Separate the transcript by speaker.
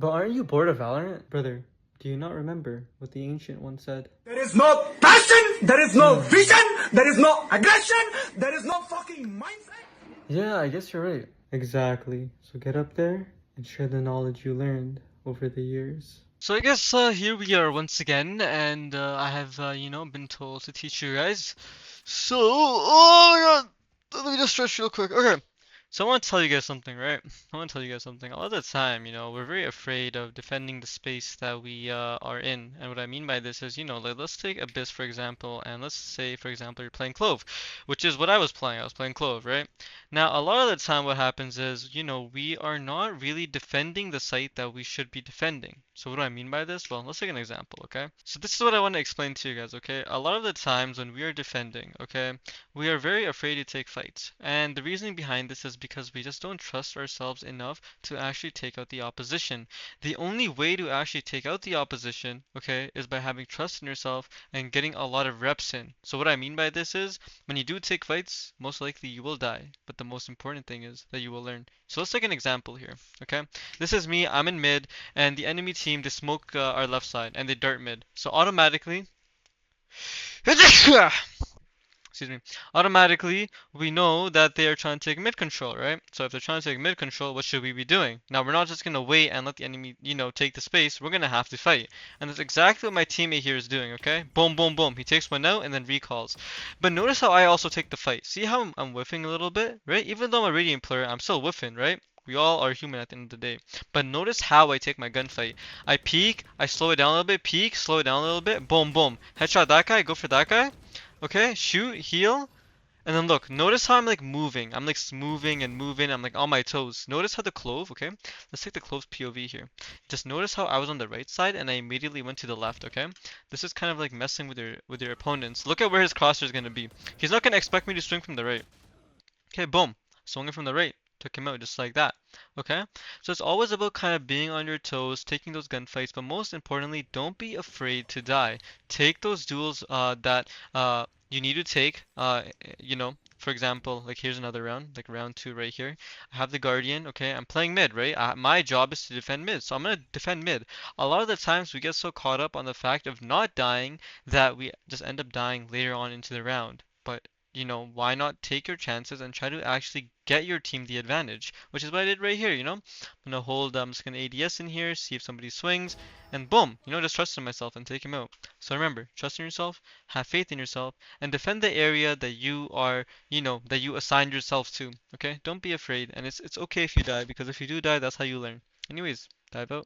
Speaker 1: But aren't you bored of Valorant? Brother, do you not remember what the ancient one said?
Speaker 2: There is no passion, there is no vision, there is no aggression, there is no fucking mindset.
Speaker 1: Yeah, I guess you're right. Exactly. So get up there and share the knowledge you learned over the years.
Speaker 3: So I guess here we are once again, and I have been told to teach you guys. So oh my god, let me just stretch real quick. Okay, so I want to tell you guys something, right? I want to tell you guys something. A lot of the time, we're very afraid of defending the space that we are in, and what I mean by this is, like let's take Abyss for example, and let's say for example you're playing Clove, which is what I was playing. I was playing Clove, right? Now, a lot of the time what happens is, we are not really defending the site that we should be defending. So what do I mean by this? Well, let's take an example, okay? So this is what I want to explain to you guys, okay? A lot of the times when we are defending, okay, we are very afraid to take fights. And the reasoning behind this is because we just don't trust ourselves enough to actually take out the opposition. The only way to actually take out the opposition, okay, is by having trust in yourself and getting a lot of reps in. So what I mean by this is, when you do take fights, most likely you will die. But the most important thing is that you will learn. So let's take an example here, okay? This is me, I'm in mid, and the enemy team, they smoke our left side, and they dart mid. So automatically, excuse me, automatically we know that they are trying to take mid control, right? So if they're trying to take mid control, what should we be doing? Now we're not just gonna wait and let the enemy, take the space. We're gonna have to fight, and that's exactly what my teammate here is doing. Okay, boom, boom, boom. He takes one out and then recalls. But notice how I also take the fight. See how I'm whiffing a little bit, right? Even though I'm a Radiant player, I'm still whiffing, right? We all are human at the end of the day. But notice how I take my gunfight. I peek, I slow it down a little bit, peek, slow it down a little bit, boom, boom. Headshot that guy, go for that guy. Okay, shoot, heal, and then look, notice how I'm like moving. I'm like moving and moving. I'm like on my toes. Notice how the Clove, okay? Let's take the Clove's POV here. Just notice how I was on the right side and I immediately went to the left, okay? This is kind of like messing with your opponents. Look at where his crosshair is gonna be. He's not gonna expect me to swing from the right. Okay, boom. Swinging from the right. Took him out just like that. Okay? So it's always about kind of being on your toes, taking those gunfights, but most importantly, don't be afraid to die. Take those duels that you need to take. For example, like here's another round, like round 2 right here. I have the Guardian, okay? I'm playing mid, right? My job is to defend mid, so I'm gonna defend mid. A lot of the times we get so caught up on the fact of not dying that we just end up dying later on into the round. But why not take your chances and try to actually get your team the advantage, which is what I did right here, I'm gonna hold, I'm just gonna ADS in here, see if somebody swings, and boom, just trust in myself and take him out. So remember, trust in yourself, have faith in yourself, and defend the area that you are, that you assigned yourself to, okay? Don't be afraid, and it's okay if you die, because if you do die, that's how you learn. Anyways, dive out.